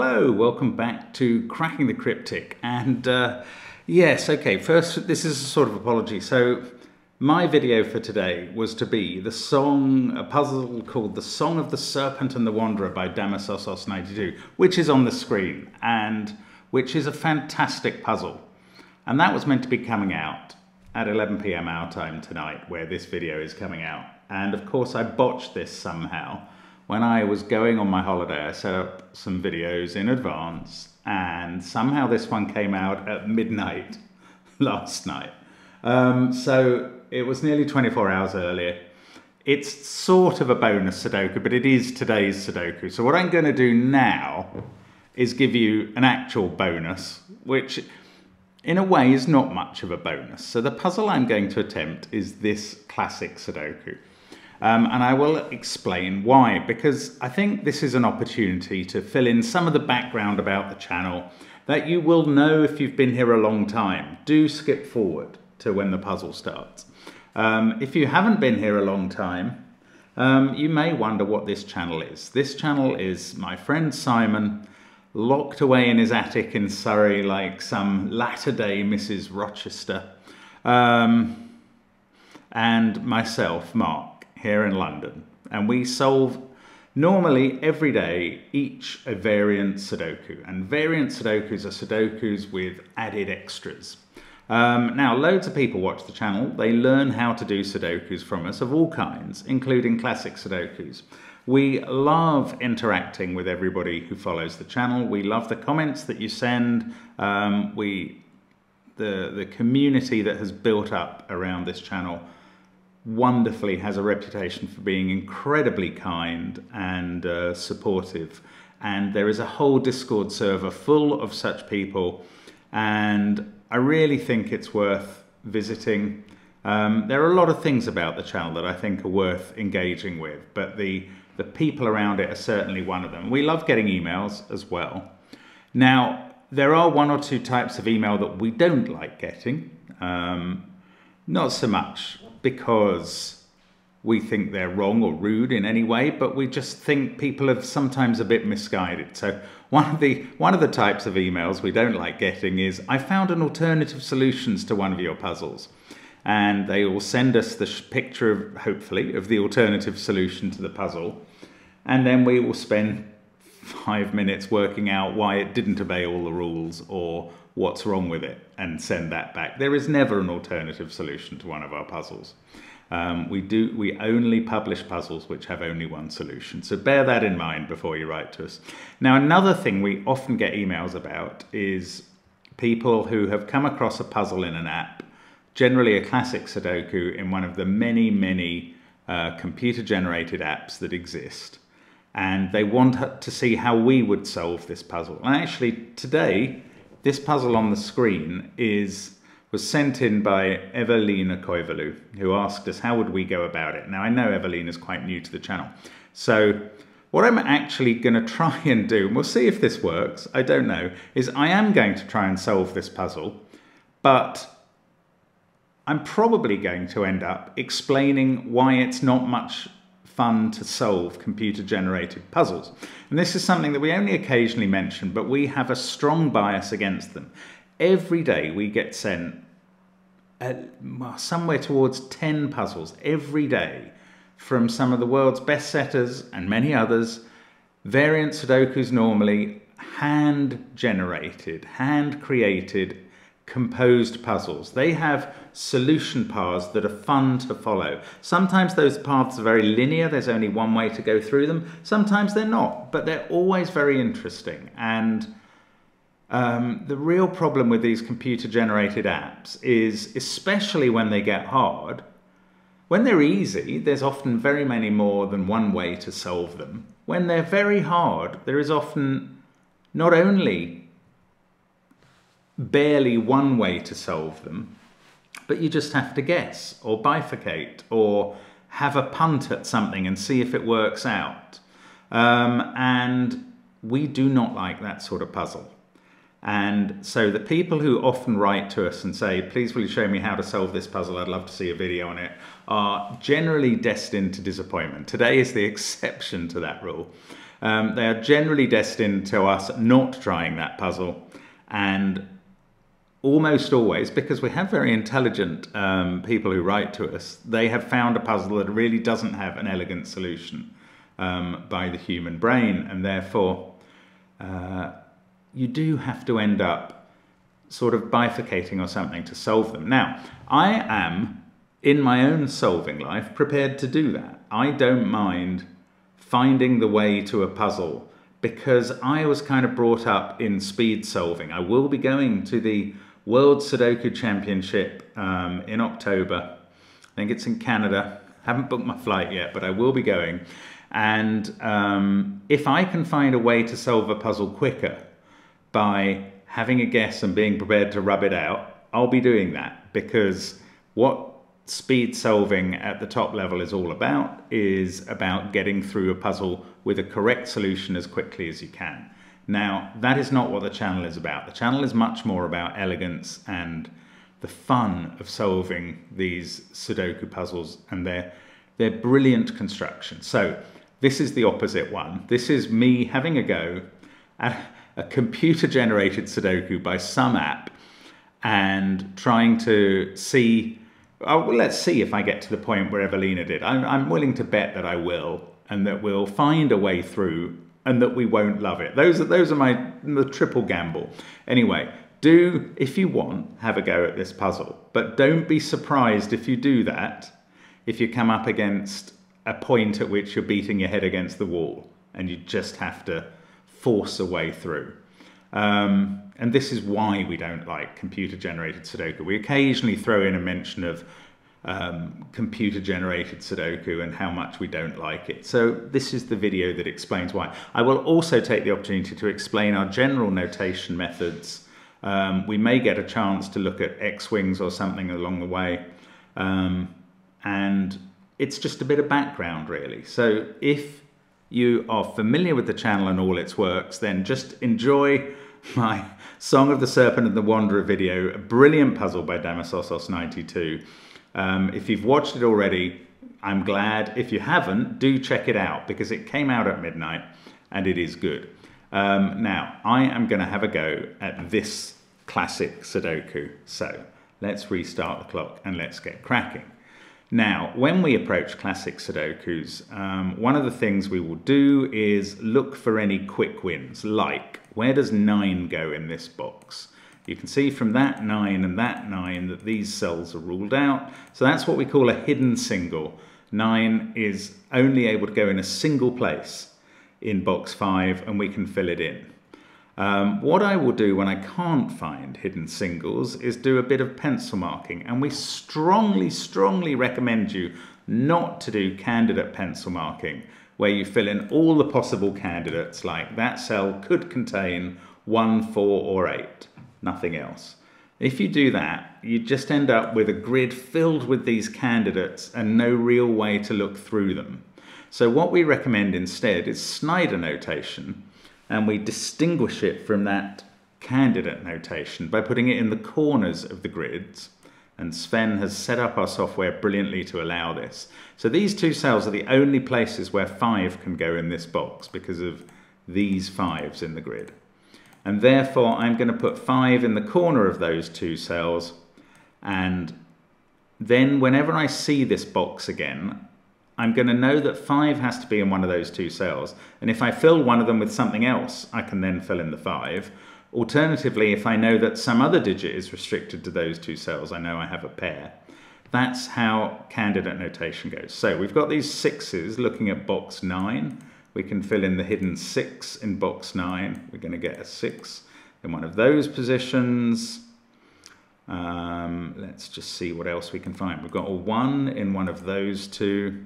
Hello, welcome back to Cracking the Cryptic. And yes, okay, first, this is a sort of apology. So my video for today was to be the song, a puzzle called The Song of the Serpent and the Wanderer by Damasosos92, which is on the screen, and which is a fantastic puzzle. And that was meant to be coming out at 11 PM our time tonight, where this video is coming out. And of course I botched this somehow. When I was going on my holiday, I set up some videos in advance, and somehow this one came out at midnight last night. So it was nearly 24 hours earlier. It's sort of a bonus Sudoku, but it is today's Sudoku. So what I'm going to do now is give you an actual bonus, which in a way is not much of a bonus. So the puzzle I'm going to attempt is this classic Sudoku. And I will explain why, because I think this is an opportunity to fill in some of the background about the channel that you will know if you've been here a long time. Do skip forward to when the puzzle starts. If you haven't been here a long time, you may wonder what this channel is. This channel is my friend Simon, locked away in his attic in Surrey like some latter-day Mrs. Rochester, and myself, Mark, here in London, and we solve normally every day each a variant Sudoku, and variant Sudokus are Sudokus with added extras. Now loads of people watch the channel. They learn how to do Sudokus from us of all kinds, including classic Sudokus. We love interacting with everybody who follows the channel. We love the comments that you send. The community that has built up around this channel wonderfully has a reputation for being incredibly kind and supportive, and there is a whole Discord server full of such people, and I really think it's worth visiting. There are a lot of things about the channel that I think are worth engaging with, but the people around it are certainly one of them. We love getting emails as well. Now, there are one or two types of email that we don't like getting, not so much because we think they're wrong or rude in any way, but we just think people are sometimes a bit misguided. So one of the types of emails we don't like getting is, I found an alternative solutions to one of your puzzles. And they will send us the picture, of, hopefully, of the alternative solution to the puzzle. And then we will spend 5 minutes working out why it didn't obey all the rules or what's wrong with it, and send that back. There is never an alternative solution to one of our puzzles. We only publish puzzles which have only one solution. So bear that in mind before you write to us. Now, another thing we often get emails about is people who have come across a puzzle in an app, generally a classic Sudoku in one of the many computer-generated apps that exist. And they want to see how we would solve this puzzle. And actually today, this puzzle on the screen was sent in by Evelina Koivalu, who asked us how would we go about it. Now I know Evelina's quite new to the channel. So what I'm actually going to try and do, and we'll see if this works, I don't know, is I am going to try and solve this puzzle, but I'm probably going to end up explaining why it's not much fun to solve computer-generated puzzles. And this is something that we only occasionally mention, but we have a strong bias against them. Every day we get sent somewhere towards 10 puzzles every day from some of the world's best setters and many others. Variant Sudokus normally hand-generated, hand-created, composed puzzles. They have solution paths that are fun to follow. Sometimes those paths are very linear, there's only one way to go through them. Sometimes they're not, but they're always very interesting. And the real problem with these computer-generated apps is, especially when they get hard, when they're easy, there's often very many more than one way to solve them. When they're very hard, there is often not only barely one way to solve them, but you just have to guess or bifurcate or have a punt at something and see if it works out. And we do not like that sort of puzzle. And so the people who often write to us and say, please will you show me how to solve this puzzle, I'd love to see a video on it, are generally destined to disappointment. Today is the exception to that rule. They are generally destined to us not trying that puzzle, and almost always, because we have very intelligent people who write to us, they have found a puzzle that really doesn't have an elegant solution by the human brain, and therefore you do have to end up sort of bifurcating or something to solve them. Now, I am, in my own solving life, prepared to do that. I don't mind finding the way to a puzzle, because I was kind of brought up in speed solving. I will be going to the World Sudoku Championship in October. I think it's in Canada. Haven't booked my flight yet, but I will be going. And if I can find a way to solve a puzzle quicker by having a guess and being prepared to rub it out, I'll be doing that, because what speed solving at the top level is all about is about getting through a puzzle with a correct solution as quickly as you can. Now, that is not what the channel is about. The channel is much more about elegance and the fun of solving these Sudoku puzzles and their brilliant construction. So this is the opposite one. This is me having a go at a computer-generated Sudoku by some app and trying to see, oh, well, let's see if I get to the point where Evelina did. I'm willing to bet that I will, and that we'll find a way through, and that we won't love it. Those are the triple gamble. Anyway, do, if you want, have a go at this puzzle, but don't be surprised if you do that, if you come up against a point at which you're beating your head against the wall and you just have to force a way through. And this is why we don't like computer-generated Sudoku. We occasionally throw in a mention of computer-generated Sudoku and how much we don't like it. So this is the video that explains why. I will also take the opportunity to explain our general notation methods. We may get a chance to look at X-wings or something along the way. And it's just a bit of background, really. So if you are familiar with the channel and all its works, then just enjoy my Song of the Serpent and the Wanderer video, a brilliant puzzle by Damasosos92. If you've watched it already, I'm glad. If you haven't, do check it out, because it came out at midnight and it is good. Now, I am going to have a go at this classic Sudoku. So let's restart the clock and let's get cracking. Now, when we approach classic Sudokus, one of the things we will do is look for any quick wins, like where does 9 go in this box? You can see from that 9 and that 9 that these cells are ruled out. So that's what we call a hidden single. 9 is only able to go in a single place in box 5, and we can fill it in. What I will do when I can't find hidden singles is do a bit of pencil marking, and we strongly, strongly recommend you not to do candidate pencil marking, where you fill in all the possible candidates, like that cell could contain 1, 4 or 8, nothing else. If you do that, you just end up with a grid filled with these candidates and no real way to look through them. So what we recommend instead is Snyder notation, and we distinguish it from that candidate notation by putting it in the corners of the grids. And Sven has set up our software brilliantly to allow this. So these two cells are the only places where 5 can go in this box because of these 5s in the grid. And therefore I'm going to put 5 in the corner of those 2 cells, and then whenever I see this box again, I'm going to know that 5 has to be in one of those 2 cells, and if I fill one of them with something else, I can then fill in the 5. Alternatively, if I know that some other digit is restricted to those 2 cells, I know I have a pair. That's how candidate notation goes. So we've got these 6s looking at box 9. We can fill in the hidden 6 in box 9. We're going to get a 6 in one of those positions. Let's just see what else we can find. We've got a 1 in one of those 2.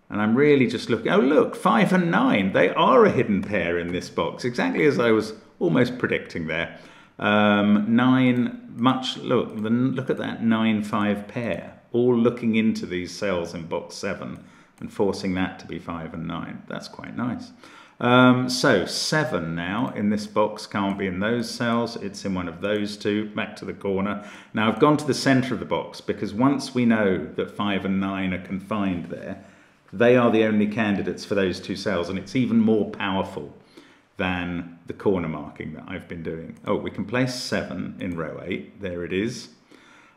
And I'm really just looking, oh look, 5 and 9, they are a hidden pair in this box, exactly as I was almost predicting there. 9, look at that 9-5 pair, all looking into these cells in box 7 and forcing that to be 5 and 9. That's quite nice. So 7 now in this box can't be in those cells, it's in one of those 2, back to the corner. Now I've gone to the center of the box, because once we know that 5 and 9 are confined there, they are the only candidates for those two cells, and it's even more powerful than the corner marking that I've been doing. Oh, we can place 7 in row 8. There it is.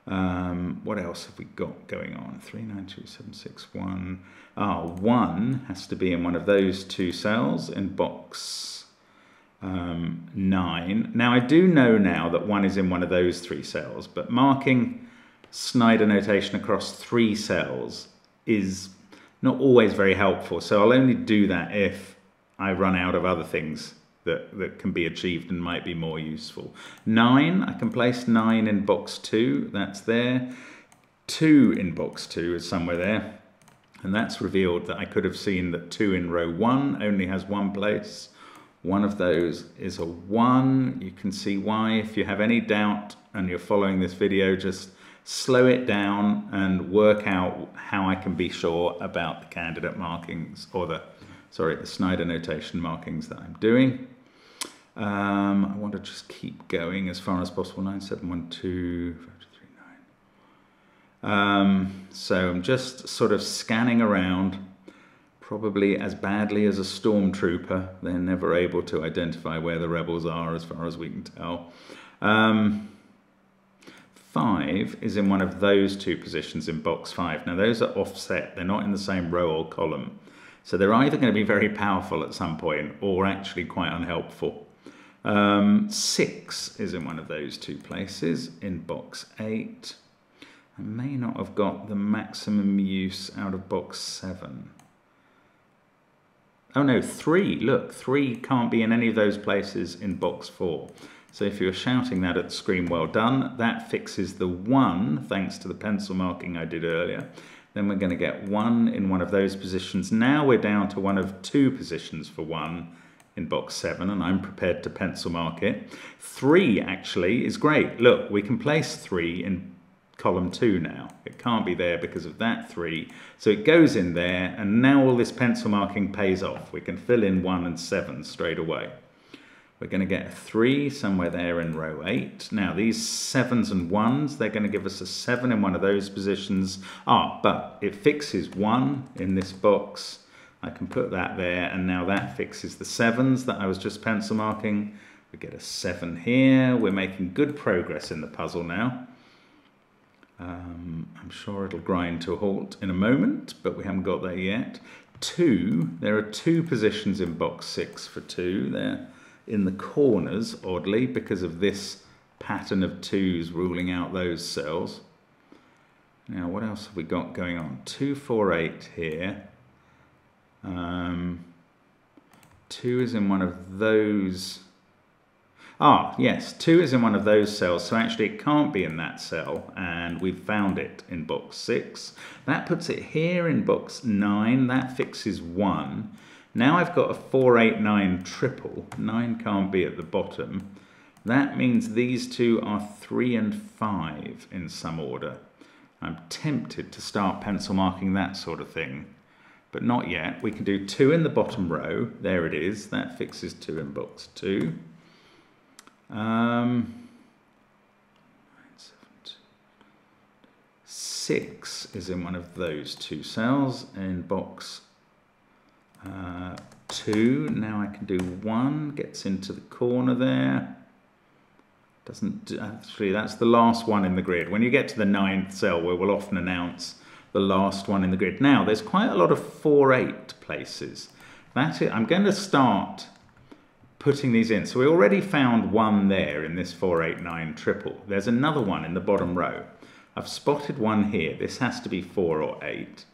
What else have we got going on? 3, 9, 2, 7, 6, 1. 1 has to be in one of those two cells in box 9. Now, I do know now that 1 is in one of those 3 cells, but marking Snyder notation across 3 cells is not always very helpful. So I'll only do that if I run out of other things that can be achieved and might be more useful. 9, I can place 9 in box 2, that's there. 2 in box 2 is somewhere there. And that's revealed that I could have seen that 2 in row 1 only has 1 place. One of those is a 1. You can see why. If you have any doubt and you're following this video, just slow it down and work out how I can be sure about the candidate markings, or the Snyder notation markings that I'm doing. I want to just keep going as far as possible. 9, 7, 1, 2, 5, 3, 9. So I'm just sort of scanning around, probably as badly as a stormtrooper. They're never able to identify where the rebels are as far as we can tell. 5 is in one of those two positions in box 5. Now those are offset, they're not in the same row or column. So they're either going to be very powerful at some point or actually quite unhelpful. 6 is in one of those two places in box 8. I may not have got the maximum use out of box 7. Oh no, 3, look, 3 can't be in any of those places in box 4. So if you're shouting that at the screen, well done. That fixes the 1, thanks to the pencil marking I did earlier. Then we're going to get 1 in one of those positions. Now we're down to one of 2 positions for 1 in box 7, and I'm prepared to pencil mark it. 3 actually is great. Look, we can place 3 in column 2 now. It can't be there because of that 3. So it goes in there, and now all this pencil marking pays off. We can fill in 1 and 7 straight away. We're going to get a 3 somewhere there in row 8. Now these 7s and 1s, they're going to give us a 7 in one of those positions. But it fixes 1 in this box. I can put that there, and now that fixes the 7s that I was just pencil marking. We get a 7 here. We're making good progress in the puzzle now. I'm sure it'll grind to a halt in a moment, but we haven't got there yet. 2, there are 2 positions in box 6 for 2. They're in the corners, oddly, because of this pattern of 2s ruling out those cells. Now, what else have we got going on? 2, 4, 8 here. 2 is in one of those. Yes, 2 is in one of those cells, so actually it can't be in that cell, and we've found it in box 6. That puts it here in box 9. That fixes 1. Now I've got a 4, 8, 9 triple. 9 can't be at the bottom. That means these two are 3 and 5 in some order. I'm tempted to start pencil marking that sort of thing, but not yet. We can do 2 in the bottom row. There it is. That fixes 2 in box 2. 6 is in one of those 2 cells in box 2. Now I can do 1, gets into the corner there. Doesn't actually, that's the last one in the grid. When you get to the 9th cell, we will often announce the last one in the grid. Now there's quite a lot of 4, 8 places. That's it. I'm going to start putting these in. So we already found 1 there in this 4, 8, 9 triple. There's another one in the bottom row. I've spotted 1 here. This has to be 4 or 8.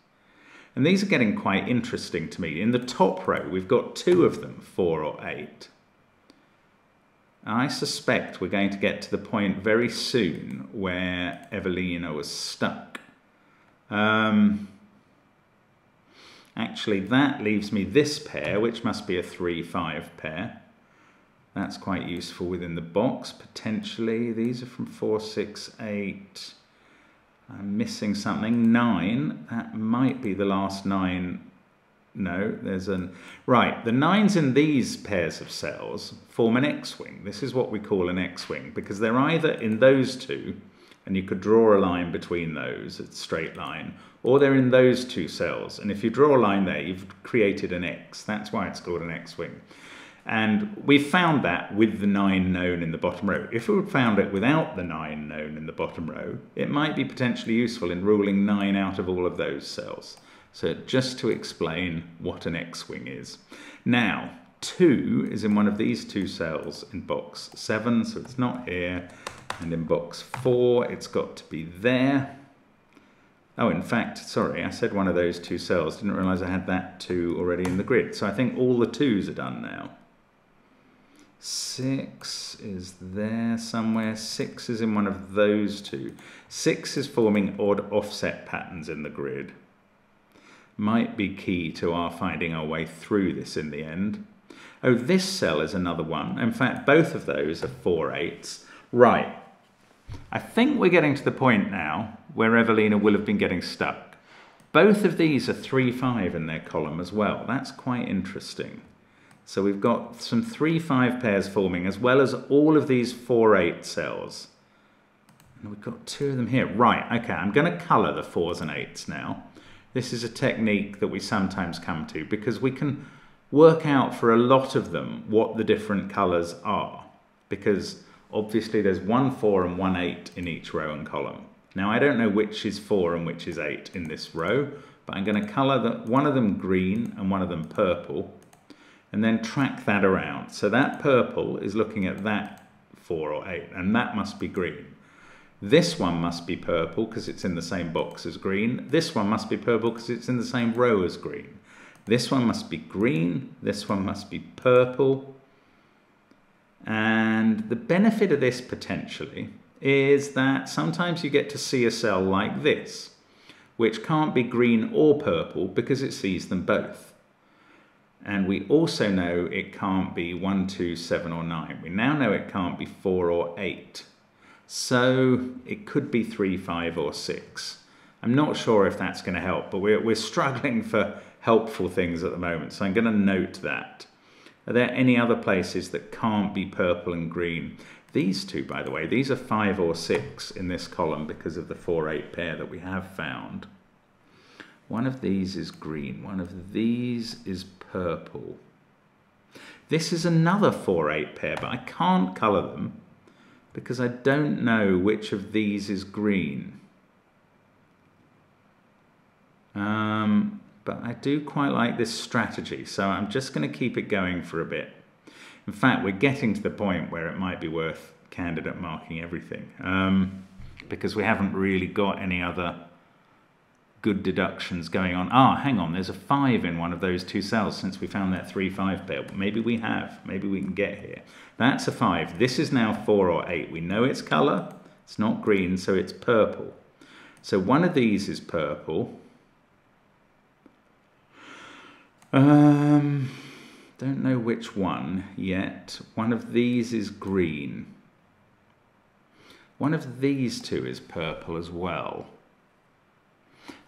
And these are getting quite interesting to me. In the top row, we've got 2 of them, 4 or 8. I suspect we're going to get to the point very soon where Evelina was stuck. Actually, that leaves me this pair, which must be a 3, 5 pair. That's quite useful within the box, potentially. These are from 4, 6, 8. I'm missing something. 9, that might be the last 9. No, there's an... Right, the 9s in these pairs of cells form an X-wing. This is what we call an X-wing, because they're either in those 2 and you could draw a line between those, a straight line, or they're in those two cells. And if you draw a line there, you've created an X. That's why it's called an X-wing. And we found that with the 9 known in the bottom row. If we had found it without the 9 known in the bottom row, it might be potentially useful in ruling 9 out of all of those cells. So just to explain what an X-wing is. Now, 2 is in one of these two cells in box 7, so it's not here. And in box 4, it's got to be there. Oh, in fact, sorry, I said one of those two cells. Didn't realise I had that 2 already in the grid. So I think all the 2s are done now. 6 is there somewhere. 6 is in one of those 2. 6 is forming odd offset patterns in the grid. Might be key to our finding our way through this in the end. Oh, this cell is another one. In fact, both of those are 4 8s. Right. I think we're getting to the point now where Evelina will have been getting stuck. Both of these are 3 5 in their column as well. That's quite interesting. So we've got some 3 5 pairs forming, as well as all of these 4 8 cells. And we've got 2 of them here. Right, okay, I'm going to colour the 4s and 8s now. This is a technique that we sometimes come to because we can work out for a lot of them what the different colours are. Because obviously there's 1 4 and 1 8 in each row and column. Now I don't know which is 4 and which is 8 in this row, but I'm going to colour one of them green and one of them purple, and then track that around. So that purple is looking at that 4 or 8, and that must be green. This one must be purple because it's in the same box as green. This one must be purple because it's in the same row as green. This one must be green. This one must be purple. And the benefit of this potentially is that sometimes you get to see a cell like this, which can't be green or purple because it sees them both. And we also know it can't be 1, 2, 7 or 9. We now know it can't be 4 or 8. So it could be 3, 5 or 6. I'm not sure if that's going to help, but we're struggling for helpful things at the moment. So I'm going to note that. Are there any other places that can't be purple and green? These two, by the way, these are 5 or 6 in this column because of the 4, 8 pair that we have found. One of these is green. One of these is purple. This is another 4, 8 pair, but I can't colour them because I don't know which of these is green. But I do quite like this strategy, so I'm just going to keep it going for a bit. In fact, we're getting to the point where it might be worth candidate marking everything, because we haven't really got any other good deductions going on. Ah, hang on, there's a 5 in one of those two cells since we found that 3, 5 pair. Maybe we have, maybe we can get here. That's a 5. This is now 4 or 8. We know its colour. It's not green, so it's purple. So one of these is purple. Don't know which one yet. One of these is green. One of these two is purple as well.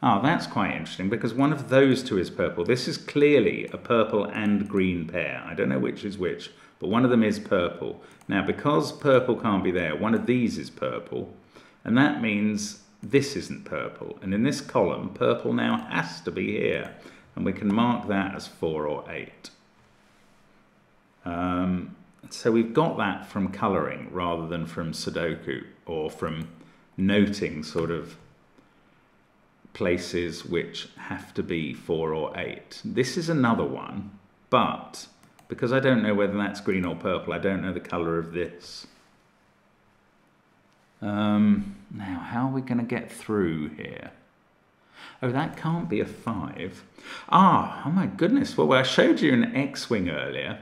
Ah, that's quite interesting because one of those two is purple. This is clearly a purple and green pair. I don't know which is which, but one of them is purple. Now, because purple can't be there, one of these is purple, and that means this isn't purple. And in this column, purple now has to be here, and we can mark that as 4 or 8. So we've got that from colouring rather than from Sudoku or from noting sort of places which have to be 4 or 8. This is another one, but because I don't know whether that's green or purple, I don't know the colour of this. Now, how are we going to get through here? Oh, that can't be a 5. Ah, oh my goodness. Well, I showed you an X-wing earlier.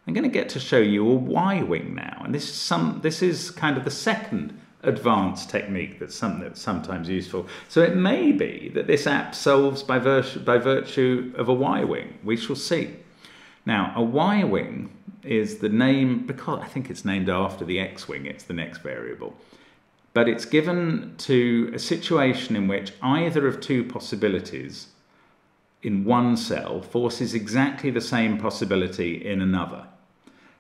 I'm going to get to show you a Y-wing now. And this is kind of the second advanced technique that's sometimes useful. So it may be that this app solves by virtue of a Y-wing. We shall see. Now, a Y-wing is the name, because I think it's named after the X-wing, it's the next variable. But it's given to a situation in which either of two possibilities in one cell forces exactly the same possibility in another.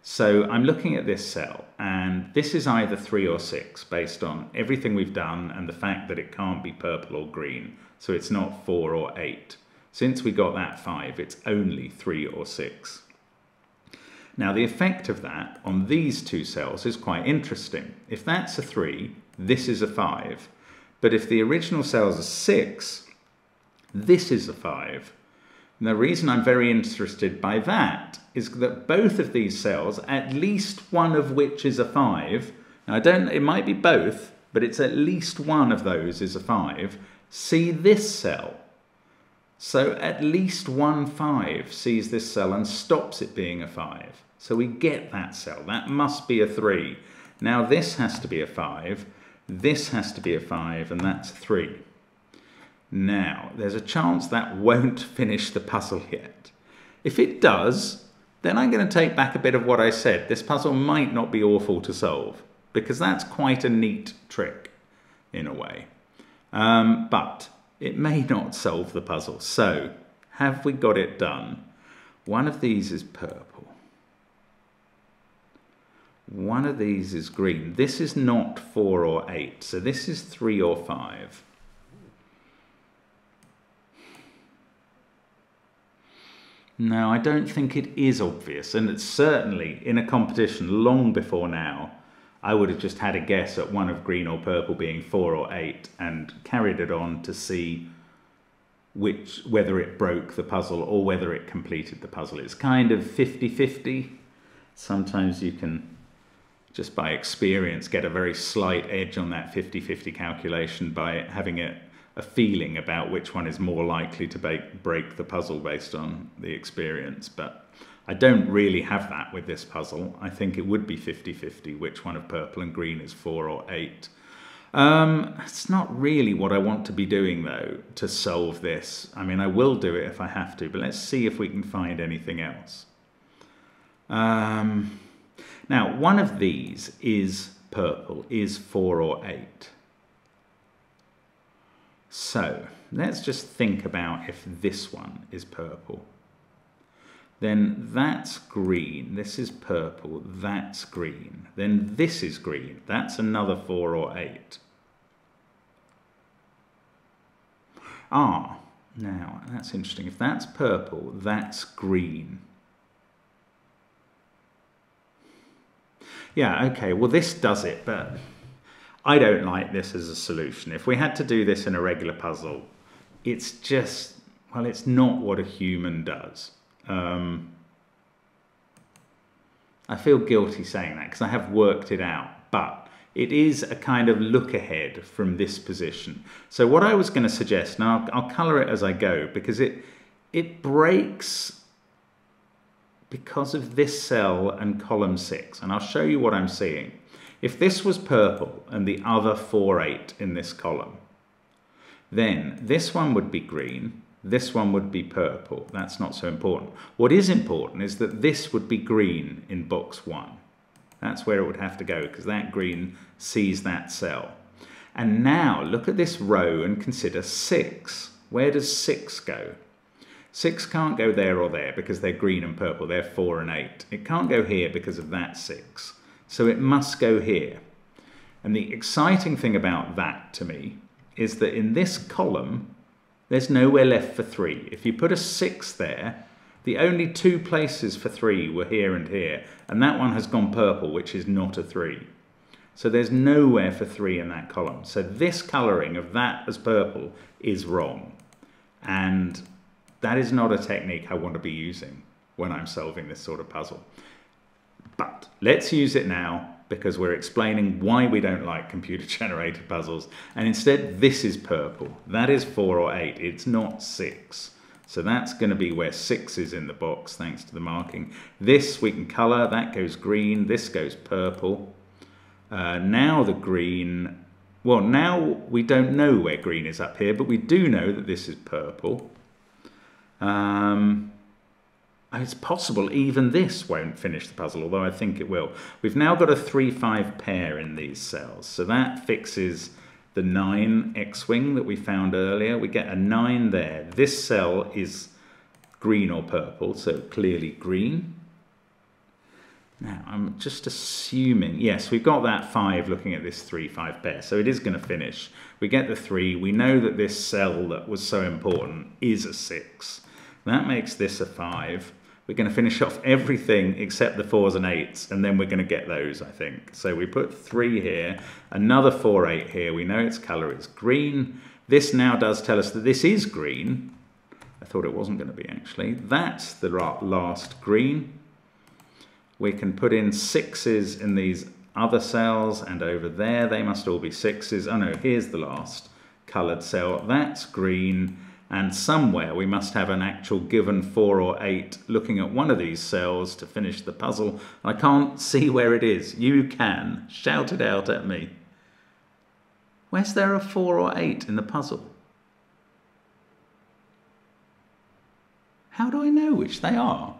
So I'm looking at this cell, and this is either 3 or 6 based on everything we've done and the fact that it can't be purple or green. So it's not 4 or 8. Since we got that 5, it's only 3 or 6. Now the effect of that on these two cells is quite interesting. If that's a 3, this is a 5. But if the original cell's a 6, this is a 5. And the reason I'm very interested by that is that both of these cells, at least one of which is a 5, now it might be both, but it's at least one of those is a 5, see this cell. So at least one 5 sees this cell and stops it being a 5. So we get that cell. That must be a 3. Now this has to be a 5, this has to be a 5, and that's a 3. Now, there's a chance that won't finish the puzzle yet. If it does, then I'm going to take back a bit of what I said. This puzzle might not be awful to solve, because that's quite a neat trick, in a way. But it may not solve the puzzle. So, have we got it done? One of these is purple. One of these is green. This is not 4 or 8, so this is 3 or 5. No, I don't think it is obvious, and it's certainly in a competition long before now, I would have just had a guess at one of green or purple being 4 or 8 and carried it on to see whether it broke the puzzle or whether it completed the puzzle. It's kind of 50-50. Sometimes you can, just by experience, get a very slight edge on that 50-50 calculation by having a feeling about which one is more likely to break the puzzle based on the experience. But I don't really have that with this puzzle. I think it would be 50-50 which one of purple and green is 4 or 8. It's not really what I want to be doing though to solve this. I mean, I will do it if I have to, but let's see if we can find anything else. Now, one of these is purple, is 4 or 8. So let's just think about if this one is purple. Then that's green, this is purple, that's green. Then this is green, that's another 4 or 8. Ah, now that's interesting. If that's purple, that's green. Yeah, okay, well this does it, but I don't like this as a solution. If we had to do this in a regular puzzle, it's just, well, it's not what a human does. I feel guilty saying that because I have worked it out, but it is a kind of look ahead from this position. So what I was going to suggest, now I'll colour it as I go, because it breaks because of this cell and column 6, and I'll show you what I'm seeing. If this was purple and the other 4, 8 in this column, then this one would be green, this one would be purple. That's not so important. What is important is that this would be green in box 1. That's where it would have to go, because that green sees that cell. And now look at this row and consider 6. Where does 6 go? 6 can't go there or there because they're green and purple. They're 4 and 8. It can't go here because of that 6. So it must go here. And the exciting thing about that to me is that in this column, there's nowhere left for 3. If you put a 6 there, the only 2 places for 3 were here and here, and that one has gone purple, which is not a 3. So there's nowhere for 3 in that column. So this colouring of that as purple is wrong. And that is not a technique I want to be using when I'm solving this sort of puzzle. But let's use it now, because we're explaining why we don't like computer-generated puzzles. And instead, this is purple. That is 4 or 8. It's not 6. So that's going to be where 6 is in the box, thanks to the marking. This we can colour. That goes green. This goes purple. Now the green... Well, now we don't know where green is up here, but we do know that this is purple. It's possible even this won't finish the puzzle, although I think it will. We've now got a 3-5 pair in these cells, so that fixes the 9 X-wing that we found earlier. We get a 9 there. This cell is green or purple, so clearly green. Now, I'm just assuming, yes, we've got that 5 looking at this 3-5 pair, so it is going to finish. We get the 3, we know that this cell that was so important is a 6. That makes this a 5. We're going to finish off everything except the 4s and 8s, and then we're going to get those, I think. So we put 3 here, another 4, 8 here. We know its colour is green. This now does tell us that this is green. I thought it wasn't going to be, actually. That's the last green. We can put in 6s in these other cells, and over there they must all be 6s. Oh no, here's the last coloured cell. That's green, and somewhere we must have an actual given 4 or 8 looking at one of these cells to finish the puzzle. I can't see where it is. You can. Shout it out at me. Where's there a 4 or 8 in the puzzle? How do I know which they are?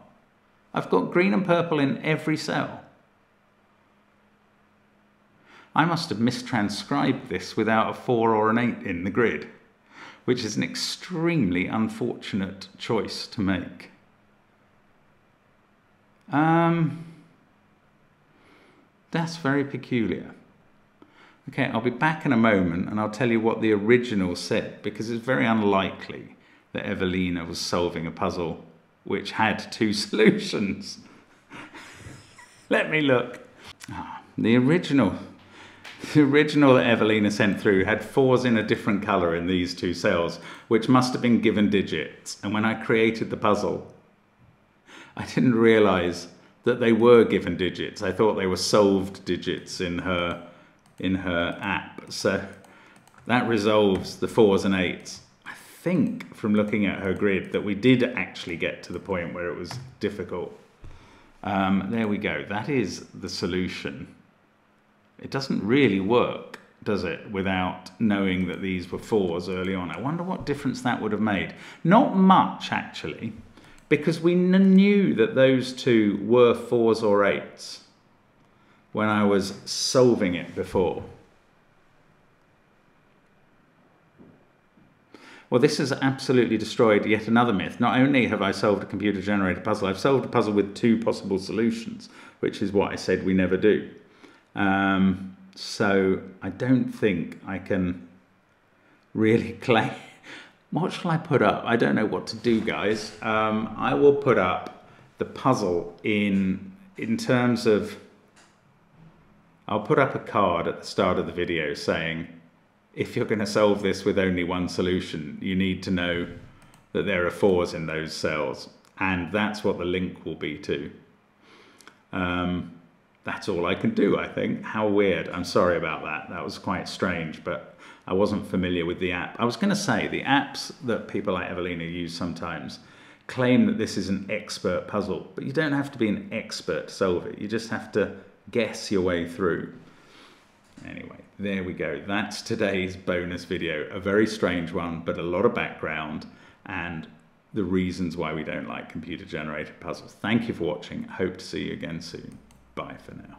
I've got green and purple in every cell. I must have mistranscribed this without a 4 or an 8 in the grid, which is an extremely unfortunate choice to make. That's very peculiar. Okay, I'll be back in a moment and I'll tell you what the original said, because it's very unlikely that Evelina was solving a puzzle which had 2 solutions. Let me look. The original that Evelina sent through had 4s in a different colour in these 2 cells, which must have been given digits. And when I created the puzzle, I didn't realise that they were given digits. I thought they were solved digits in her app. So that resolves the 4s and 8s. I think from looking at her grid that we did actually get to the point where it was difficult. There we go. That is the solution. It doesn't really work, does it, without knowing that these were 4s early on. I wonder what difference that would have made. Not much, actually, because we knew that those 2 were 4s or 8s when I was solving it before. Well, this has absolutely destroyed yet another myth. Not only have I solved a computer-generated puzzle, I've solved a puzzle with 2 possible solutions, which is what I said we never do. So I don't think I can really claim. What shall I put up? I don't know what to do, guys. I will put up the puzzle in terms of... I'll put up a card at the start of the video saying, if you're going to solve this with only 1 solution, you need to know that there are 4s in those cells. And that's what the link will be to. That's all I can do, I think. How weird. I'm sorry about that. That was quite strange, but I wasn't familiar with the app. I was going to say, the apps that people like Evelina use sometimes claim that this is an expert puzzle, but you don't have to be an expert to solve it. You just have to guess your way through. Anyway, there we go. That's today's bonus video. A very strange one, but a lot of background and the reasons why we don't like computer-generated puzzles. Thank you for watching. Hope to see you again soon. Bye for now.